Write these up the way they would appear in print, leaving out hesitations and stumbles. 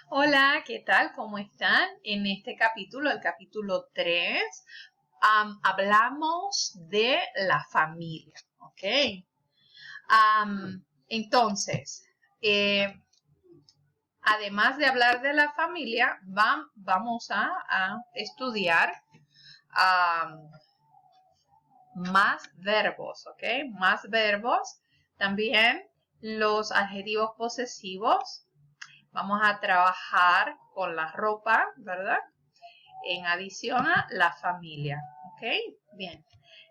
Hola, ¿qué tal? ¿Cómo están? En este capítulo, el capítulo 3, hablamos de la familia, ¿ok? Entonces, además de hablar de la familia, vamos a estudiar más verbos, ¿ok? Más verbos. También los adjetivos posesivos. Vamos a trabajar con la ropa, ¿verdad? En adición a la familia. Okay, bien.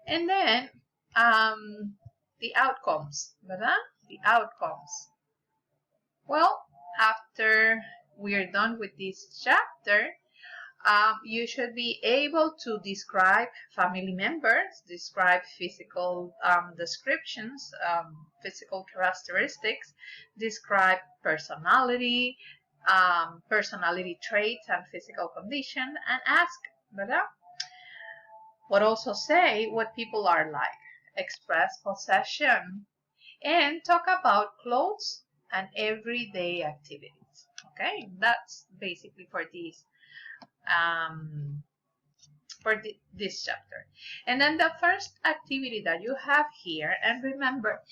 And then the outcomes, ¿verdad? The outcomes. Well, after we're done with this chapter, you should be able to describe family members, describe physical descriptions, physical characteristics, describe personality, personality traits and physical condition, and ask, ¿verdad? But also say what people are like, express possession, and talk about clothes and everyday activities. Okay, that's basically for this this chapter. And then the first activity that you have here, and remember,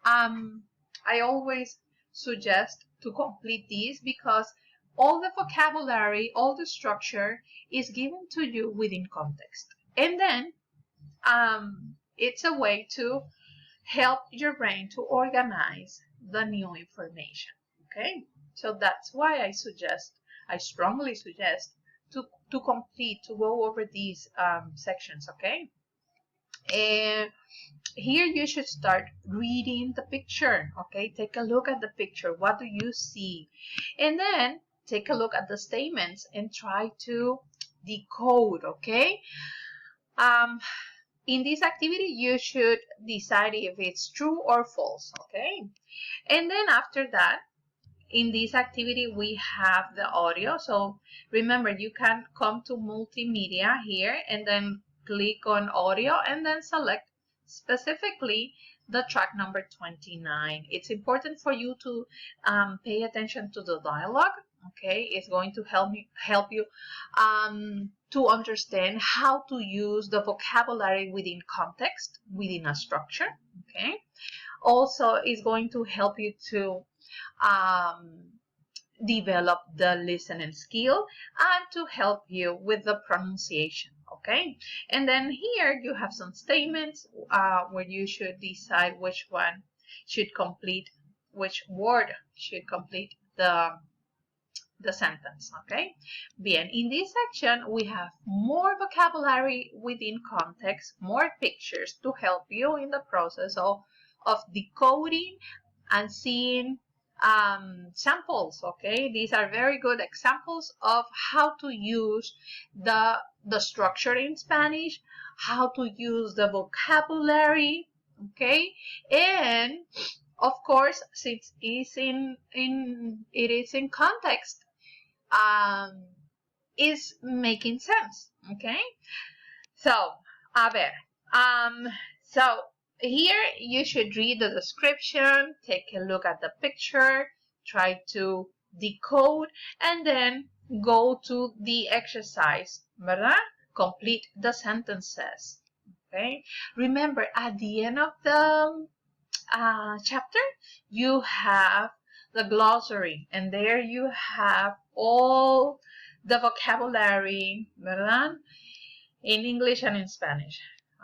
I always suggest to complete this because all the vocabulary, all the structure is given to you within context. And then it's a way to help your brain to organize the new information. Okay, so that's why I strongly suggest to complete, to go over these sections. Okay, and here you should start reading the picture. Okay, take a look at the picture. What do you see? And then take a look at the statements and try to decode. Okay, in this activity you should decide if it's true or false. Okay, and then after that, in this activity we have the audio. So remember, you can come to multimedia here and then click on audio and then select specifically the track number 29. It's important for you to pay attention to the dialogue. Okay, it's going to help you to understand how to use the vocabulary within context, within a structure. Okay, also is going to help you to develop the listening skill and to help you with the pronunciation. Okay, and then here you have some statements where you should decide which one should complete, which word should complete the sentence. Okay, bien, in this section we have more vocabulary within context, more pictures to help you in the process of decoding and seeing samples. Okay, these are very good examples of how to use the structure in Spanish, how to use the vocabulary. Okay, and of course, since it is in context, is making sense. Okay, so a ver, so here you should read the description, take a look at the picture, try to decode, and then go to the exercise, ¿verdad? Complete the sentences. Okay, remember, at the end of the chapter you have the glossary, and there you have all the vocabulary, ¿verdad? In English and in Spanish.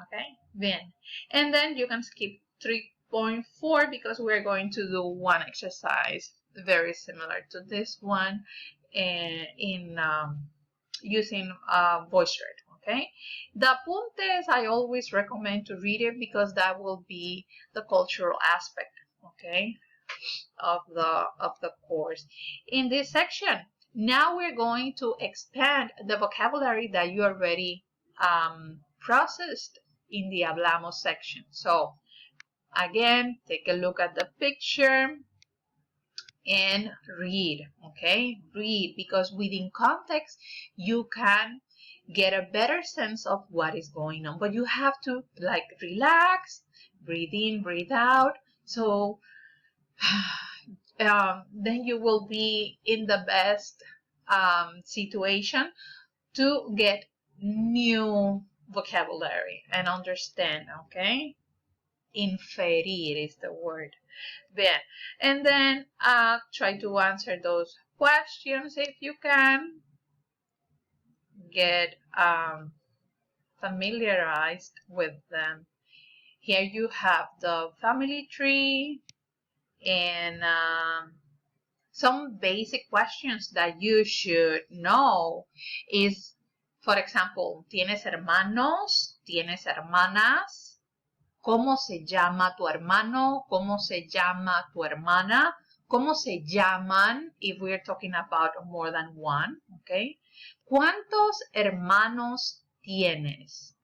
Okay, bien. And then you can skip 3.4 because we're going to do one exercise very similar to this one in using voice thread. Okay, the apuntes, I always recommend to read it because that will be the cultural aspect, okay, of the course. In this section, now we're going to expand the vocabulary that you already processed in the hablamos section. So again, take a look at the picture and read. Okay, read, because within context you can get a better sense of what is going on, but you have to like relax, breathe in, breathe out. So then you will be in the best situation to get new vocabulary and understand, okay? Inferir is the word. Bien. And then try to answer those questions if you can. Get familiarized with them. Here you have the family tree and some basic questions that you should know is, for example, ¿tienes hermanos? ¿Tienes hermanas? ¿Cómo se llama tu hermano? ¿Cómo se llama tu hermana? ¿Cómo se llaman? If we're talking about more than one, okay? ¿Cuántos hermanos tienes?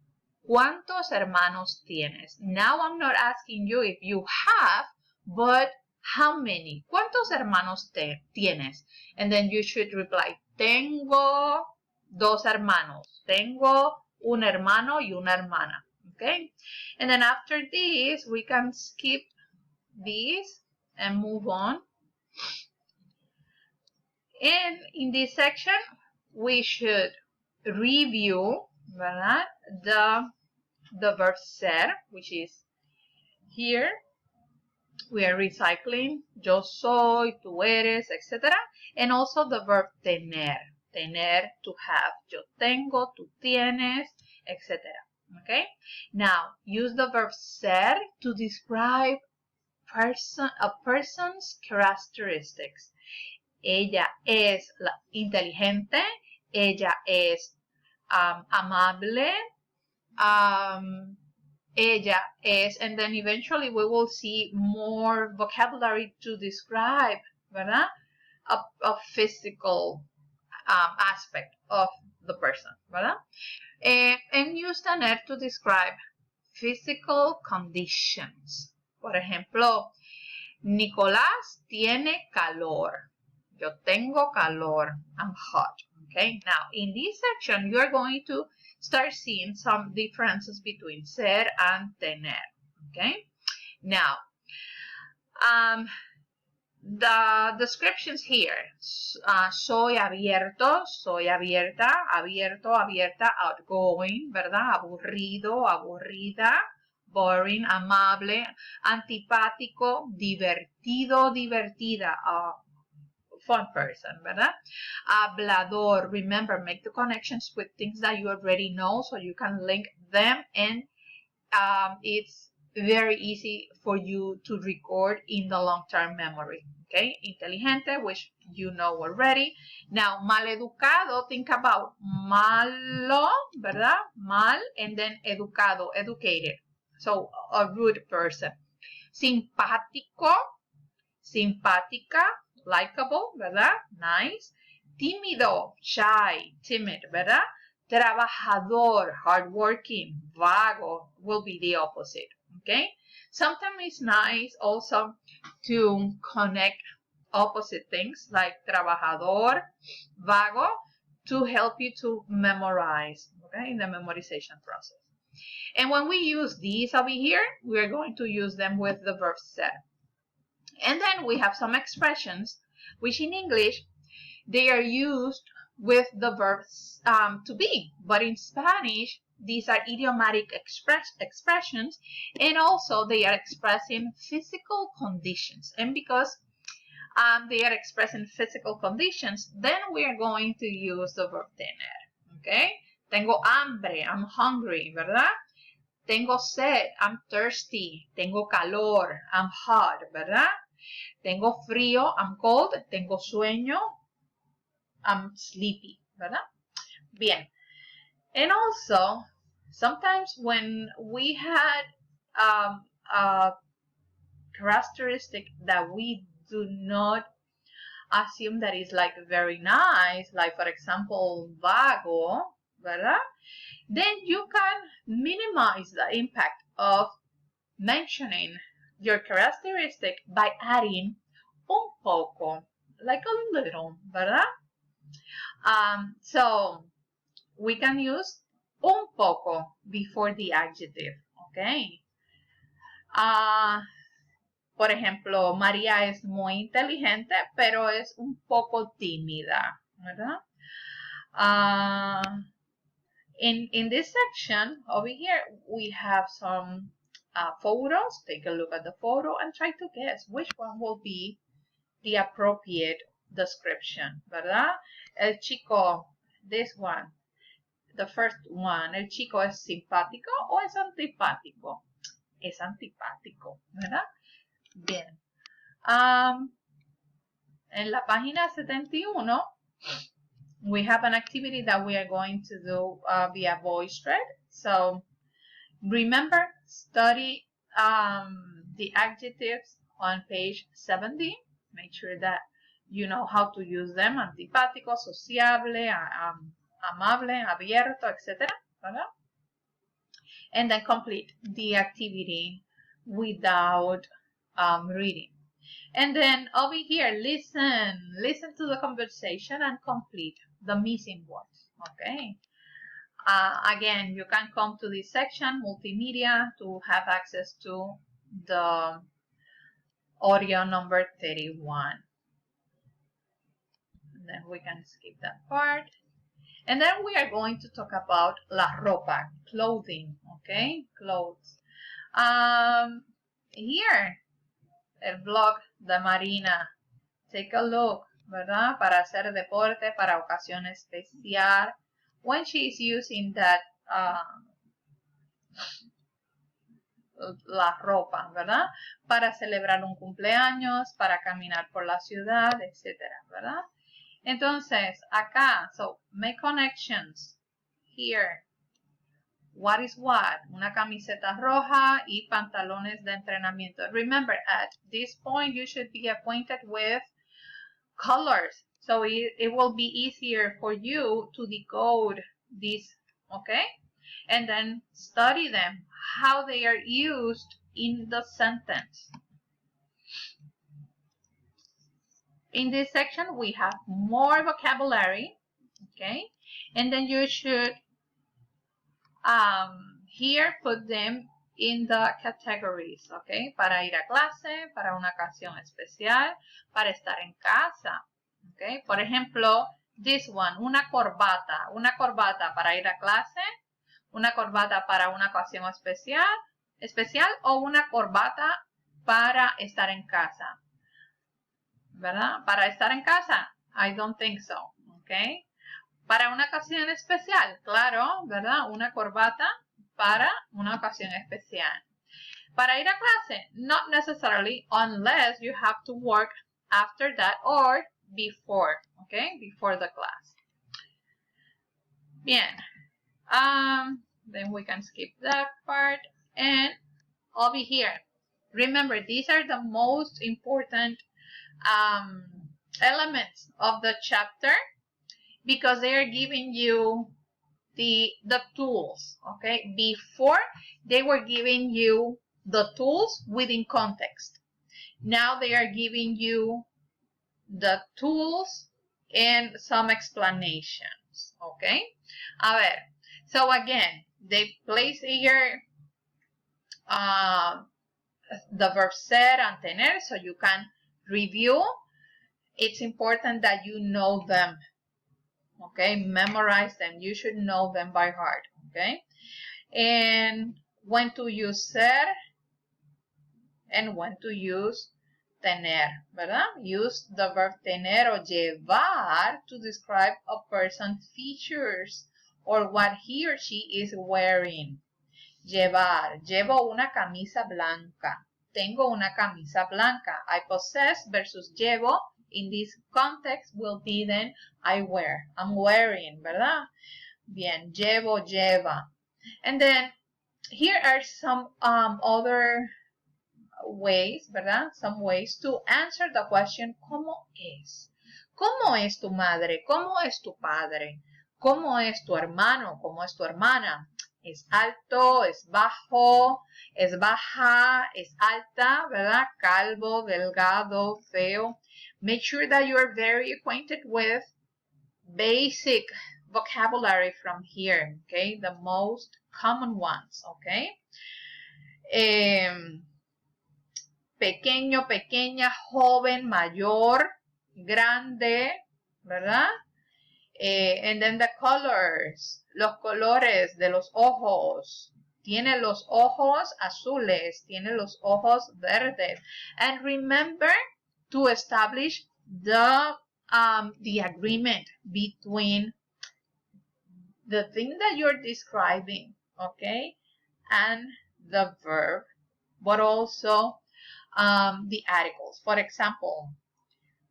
¿Cuántos hermanos tienes? Now I'm not asking you if you have, but how many? ¿Cuántos hermanos tienes? And then you should reply, tengo dos hermanos. Tengo un hermano y una hermana. Okay? And then after this, we can skip this and move on. And in this section, we should review, ¿verdad? The verb ser, which is here. We are recycling yo soy, tú eres, etc. And also the verb tener. Tener, to have. Yo tengo, tú tienes, etc. Okay? Now, use the verb ser to describe a person's characteristics. Ella es inteligente. Ella es amable. Ella es, and then eventually we will see more vocabulary to describe, ¿verdad? A physical aspect of the person, ¿verdad? And use tener to describe physical conditions. Por ejemplo, Nicolás tiene calor. Yo tengo calor. I'm hot. Okay, now in this section, you are going to start seeing some differences between ser and tener. Okay, now the descriptions here. Soy abierto, soy abierta, abierto, abierta, outgoing, ¿verdad? Aburrido, aburrida, boring, amable, antipático, divertido, divertida, fun person, ¿verdad? Hablador, remember, make the connections with things that you already know so you can link them, and it's very easy for you to record in the long-term memory. Okay, inteligente, which you know already. Now, maleducado, think about malo, ¿verdad? Mal, and then educado, educated. So, a rude person. Simpático, simpática, likable, ¿verdad? Nice. Tímido, shy, timid, ¿verdad? Trabajador, hardworking, vago will be the opposite, okay? Sometimes it's nice also to connect opposite things like trabajador, vago, to help you to memorize, okay, in the memorization process. And when we use these over here, we are going to use them with the verb ser. And then we have some expressions which in English, they are used with the verbs to be. But in Spanish, these are idiomatic expressions, and also they are expressing physical conditions. And because they are expressing physical conditions, then we are going to use the verb tener. Okay? Tengo hambre, I'm hungry, ¿verdad? Tengo sed, I'm thirsty. Tengo calor, I'm hot, ¿verdad? Tengo frío, I'm cold. Tengo sueño, I'm sleepy, ¿verdad? Bien. And also, sometimes when we had a characteristic that we do not assume that is like very nice, like for example, vago, ¿verdad? Then you can minimize the impact of mentioning your characteristic by adding un poco, like a little, ¿verdad? So we can use un poco before the adjective, okay? Por ejemplo, María es muy inteligente, pero es un poco tímida, ¿verdad? In this section over here, we have some photos. Take a look at the photo and try to guess which one will be the appropriate description, ¿verdad? El chico, this one, the first one, el chico es simpático o es antipático? Es antipático, ¿verdad? Bien. En la página 71, we have an activity that we are going to do via voice thread. So remember, study the adjectives on page 70. Make sure that you know how to use them. Antipático, sociable, amable, abierto, etc. ¿verdad? And then complete the activity without reading. And then over here, listen to the conversation and complete the missing words. Okay. Again, you can come to this section, multimedia, to have access to the audio number 31. And then we can skip that part. And then we are going to talk about la ropa, clothing, okay? Clothes. Here, el blog de Marina. Take a look, ¿verdad? Para hacer deporte, para ocasión especial. When she is using that la ropa, ¿verdad? Para celebrar un cumpleaños, para caminar por la ciudad, etcétera, ¿verdad? Entonces, acá, so make connections. Here, what is what? Una camiseta roja y pantalones de entrenamiento. Remember, at this point, you should be acquainted with colors. So it will be easier for you to decode these, okay? And then study them, how they are used in the sentence. In this section, we have more vocabulary, okay? And then you should here put them in the categories, okay? Para ir a clase, para una ocasión especial, para estar en casa, okay? Por ejemplo, this one, una corbata para ir a clase, una corbata para una ocasión especial o una corbata para estar en casa. ¿Verdad? Para estar en casa, I don't think so, ¿ok? Para una ocasión especial, claro, ¿verdad? Una corbata para una ocasión especial. Para ir a clase, not necessarily, unless you have to work after that or before, ¿ok? Before the class. Bien. Then we can skip that part. And over here, remember, these are the most important elements of the chapter because they are giving you the tools, okay? Before, they were giving you the tools within context. Now they are giving you the tools and some explanations, okay? A ver, so again, they place here the verb ser and tener so you can review. It's important that you know them, okay? Memorize them. You should know them by heart, okay? And when to use ser and when to use tener, ¿verdad? Use the verb tener o llevar to describe a person's features or what he or she is wearing. Llevar. Llevo una camisa blanca. Tengo una camisa blanca. I possess versus llevo in this context will be then I wear. I'm wearing, ¿verdad? Bien. Llevo, lleva. And then here are some other ways, ¿verdad? Some ways to answer the question, ¿cómo es? ¿Cómo es tu madre? ¿Cómo es tu padre? ¿Cómo es tu hermano? ¿Cómo es tu hermana? Es alto, es bajo, es baja, es alta, ¿verdad? Calvo, delgado, feo. Make sure that you are very acquainted with basic vocabulary from here, okay? The most common ones, okay? pequeño, pequeña, joven, mayor, grande, ¿verdad? And then the colors, los colores de los ojos. Tiene los ojos azules, tiene los ojos verdes. And remember to establish the agreement between the thing that you're describing, okay, and the verb, but also the articles. For example,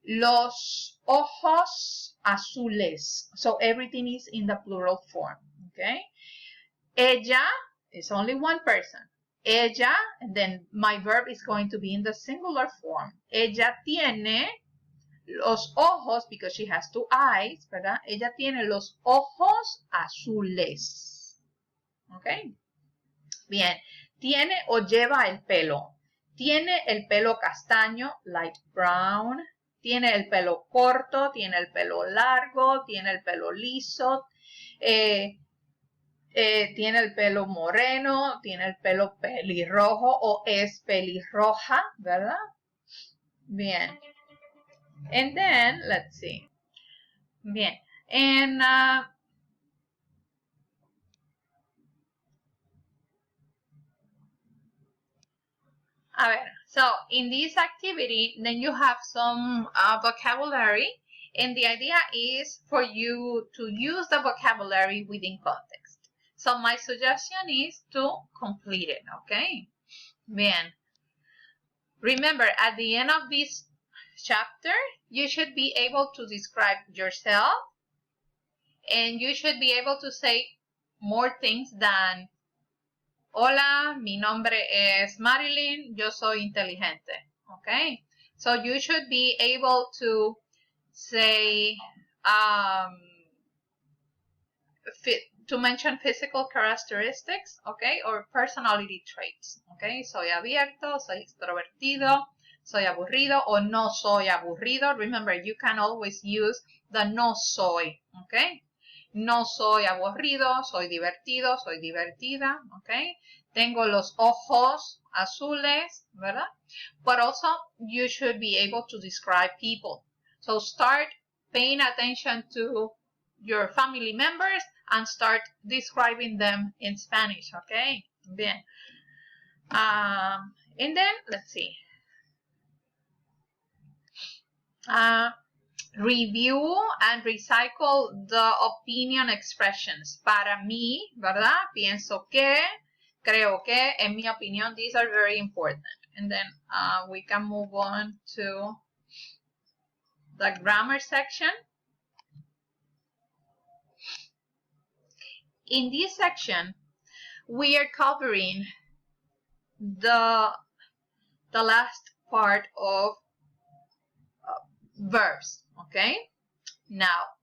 los ojos azules. So everything is in the plural form, okay? Ella is only one person. Ella, and then my verb is going to be in the singular form. Ella tiene los ojos, because she has two eyes, ¿verdad? Ella tiene los ojos azules. ¿Ok? Bien. Tiene o lleva el pelo. Tiene el pelo castaño, light brown. Tiene el pelo corto, tiene el pelo largo, tiene el pelo liso. Tiene el pelo moreno, tiene el pelo pelirrojo o es pelirroja, ¿verdad? Bien. And then, let's see. Bien. And a ver, so in this activity, then you have some vocabulary, and the idea is for you to use the vocabulary within context. So my suggestion is to complete it, okay? Bien. Remember, at the end of this chapter, you should be able to describe yourself, and you should be able to say more things than hola, mi nombre es Marilyn, yo soy inteligente. Okay? So you should be able to say, to mention physical characteristics, okay, or personality traits. Okay? Soy abierto, soy extrovertido, soy aburrido, o no soy aburrido. Remember, you can always use the no soy, okay? No soy aburrido, soy divertido, soy divertida, ¿ok? Tengo los ojos azules, ¿verdad? But also, you should be able to describe people. So start paying attention to your family members and start describing them in Spanish, ¿ok? Bien. And then, let's see. Review and recycle the opinion expressions. Para mí, ¿verdad? Pienso que, creo que, en mi opinión, these are very important. And then we can move on to the grammar section. In this section, we are covering the last part of verbs, okay? Now,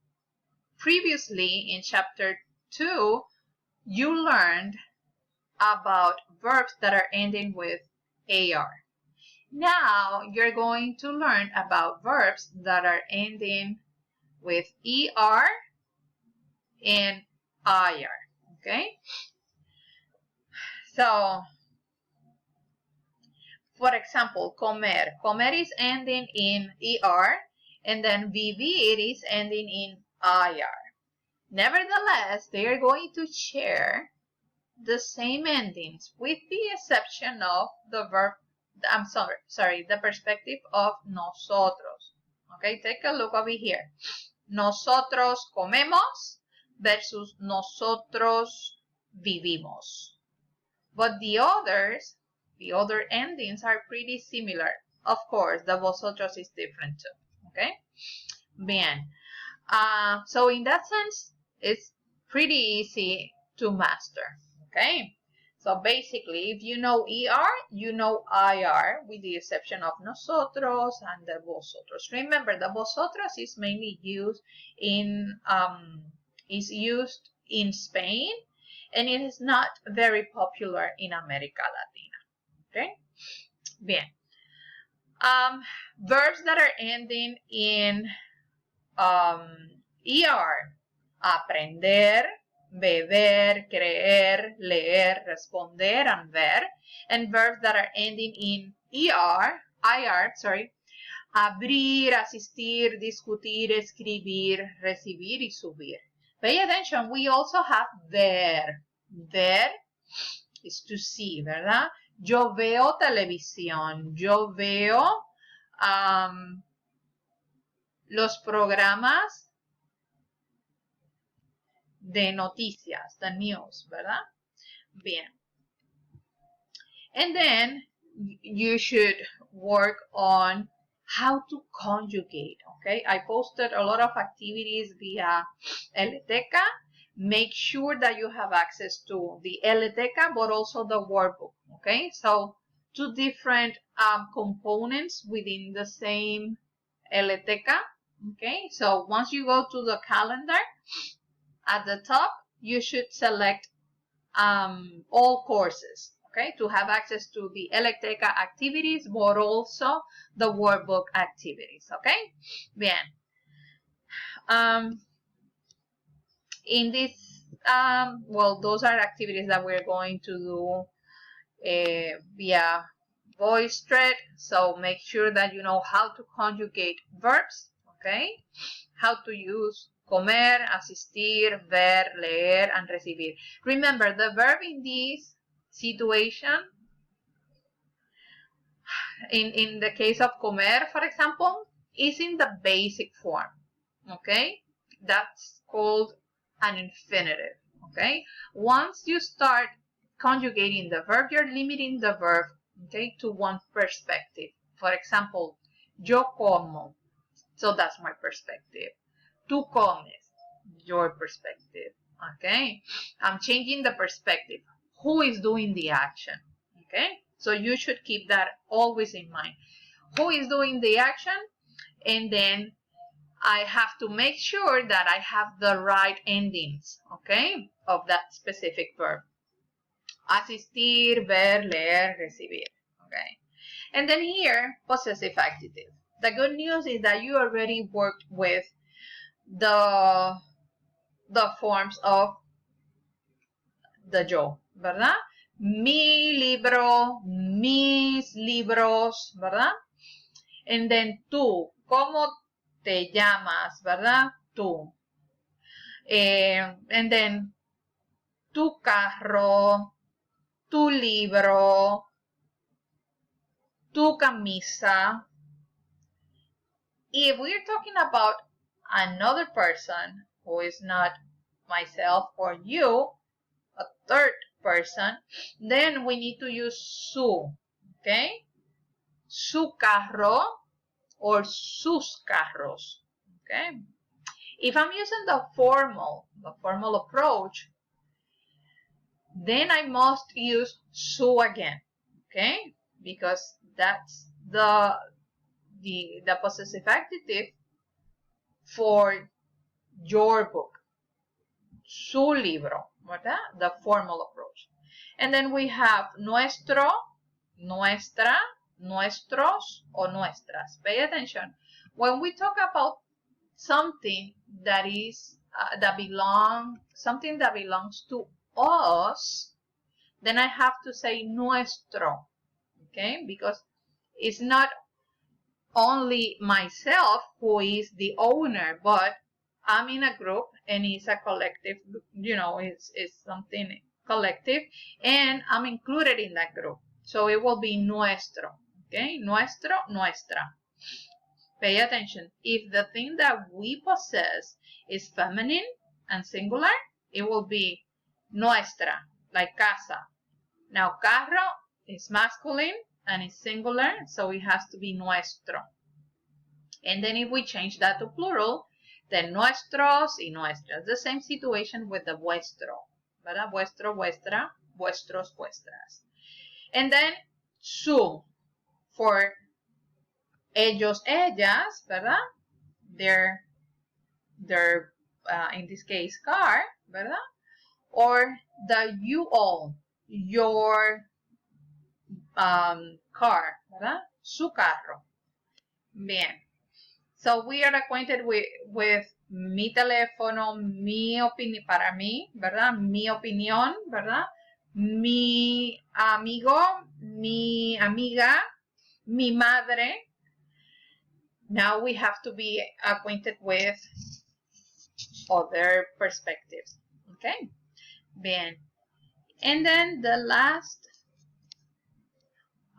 previously in chapter 2, you learned about verbs that are ending with AR. Now, you're going to learn about verbs that are ending with ER and IR, okay? So, for example, comer. Comer is ending in ER, and then vivir is ending in IR. Nevertheless, they are going to share the same endings with the exception of the verb, the perspective of nosotros. Okay, take a look over here. Nosotros comemos versus nosotros vivimos. But the other endings are pretty similar. Of course, the vosotros is different too. Okay? Bien. So in that sense, it's pretty easy to master. Okay? So basically, if you know ER, you know IR, with the exception of nosotros and the vosotros. Remember, the vosotros is mainly used in Spain, and it is not very popular in America Latina. Okay? Bien. Verbs that are ending in ER. Aprender, beber, creer, leer, responder, and ver. And verbs that are ending in abrir, asistir, discutir, escribir, recibir, y subir. Pay attention, we also have ver. Ver is to see, ¿verdad? Yo veo televisión, yo veo los programas de noticias, the news, ¿verdad? Bien. And then you should work on how to conjugate, okay? I posted a lot of activities via Eleteca. Make sure that you have access to the Eleteca, but also the workbook, okay? So two different components within the same Eleteca, okay? So once you go to the calendar, at the top, you should select all courses, okay, to have access to the Eleteca activities, but also the workbook activities, okay? Bien. In this, well, those are activities that we're going to do via voice thread, so make sure that you know how to conjugate verbs, okay? How to use comer, asistir, ver, leer, and recibir. Remember, the verb in this situation, in the case of comer, for example, is in the basic form, okay? That's called an infinitive, okay? Once you start conjugating the verb, you're limiting the verb, okay, to one perspective. For example, yo como, so that's my perspective. Tú comes, your perspective, okay? I'm changing the perspective. Who is doing the action, okay? So you should keep that always in mind. Who is doing the action? And then I have to make sure that I have the right endings, okay, of that specific verb. Asistir, ver, leer, recibir, okay? And then here, possessive adjective. The good news is that you already worked with the forms of the yo, ¿verdad? Mi libro, mis libros, ¿verdad? And then tú, ¿cómo te llamas, verdad? Tú. And then tu carro, tu libro, tu camisa. If we're talking about another person who is not myself or you, a third person, then we need to use su, okay? Su carro or sus carros, okay? If I'm using the formal approach, then I must use su again, okay? Because that's the possessive adjective for your book, su libro, ¿verdad? The formal approach. And then we have nuestro, nuestra, nuestros, or nuestras. Pay attention. When we talk about something that is something that belongs to us, then I have to say nuestro, okay? Because it's not only myself who is the owner, but I'm in a group and it's a collective, you know, it's something collective, and I'm included in that group. So it will be nuestro, okay? Nuestro, nuestra. Pay attention. If the thing that we possess is feminine and singular, it will be nuestra, like casa. Now, carro is masculine and it's singular, so it has to be nuestro. And then if we change that to plural, then nuestros y nuestras. The same situation with the vuestro, ¿verdad? Vuestro, vuestra, vuestros, vuestras. And then su for ellos, ellas, ¿verdad? Their in this case, car, ¿verdad? Or the you all, your car, ¿verdad? Su carro. Bien. So we are acquainted with mi teléfono, mi opinión, para mí, ¿verdad? Mi opinión, ¿verdad? Mi amigo, mi amiga, mi madre. Now we have to be acquainted with other perspectives. Okay? Bien. And then the last,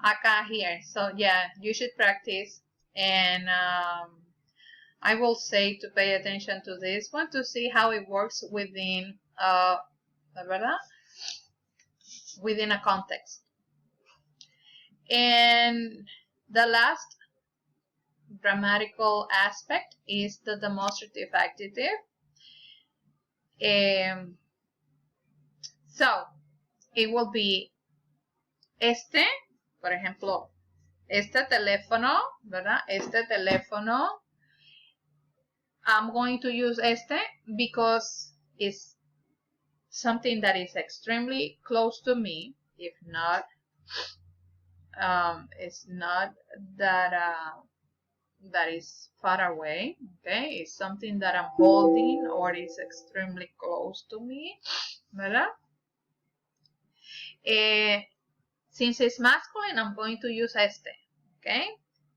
acá here. So yeah, you should practice. And I will say to pay attention to this one to see how it works within, ¿verdad? Within a context. And the last grammatical aspect is the demonstrative adjective. So it will be por ejemplo, este teléfono, ¿verdad? Este teléfono. I'm going to use because it's something that is extremely close to me. If not, it's not that that is far away. Okay, it's something that I'm holding or is extremely close to me, ¿verdad? Since it's masculine, I'm going to use okay?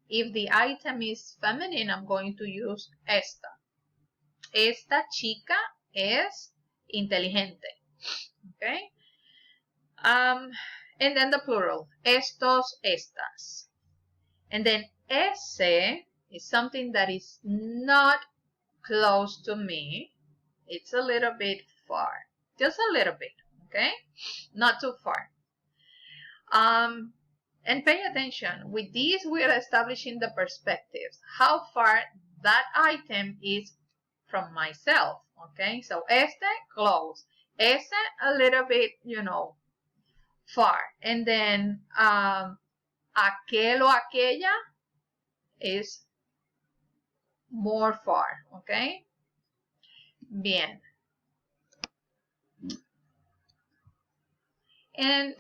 If the item is feminine, I'm going to use esta. Esta chica es inteligente, okay? And then the plural, estos, estas. And then ese is something that is not close to me. It's a little bit far, just a little bit, okay? Not too far. And pay attention. With these, we are establishing the perspectives. How far that item is from myself, okay? So close. Ese, a little bit, far. And then aquel o aquella is more far, okay? Bien. And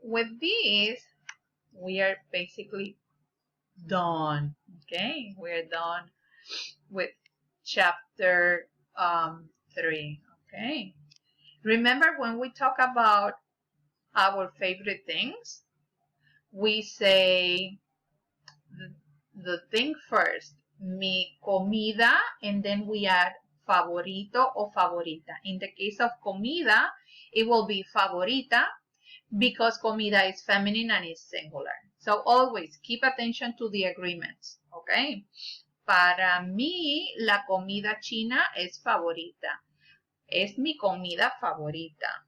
with these, we are basically done, okay? We're done with chapter 3, okay? Remember when we talk about our favorite things, we say the thing first, mi comida, and then we add favorito or favorita. In the case of comida, it will be favorita because comida is feminine and is singular. So always keep attention to the agreements, okay? Para mí, la comida china es favorita. Es mi comida favorita.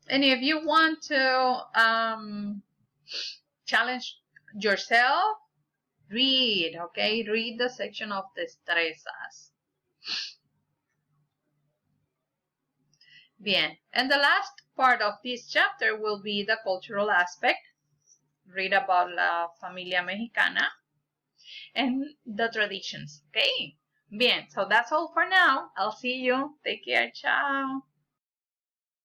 And if you want to challenge yourself, read, okay? Read the section of destrezas. Bien. And the last part of this chapter will be the cultural aspect. Read about la familia mexicana and the traditions, okay? Bien. So that's all for now. I'll see you. Take care. Ciao.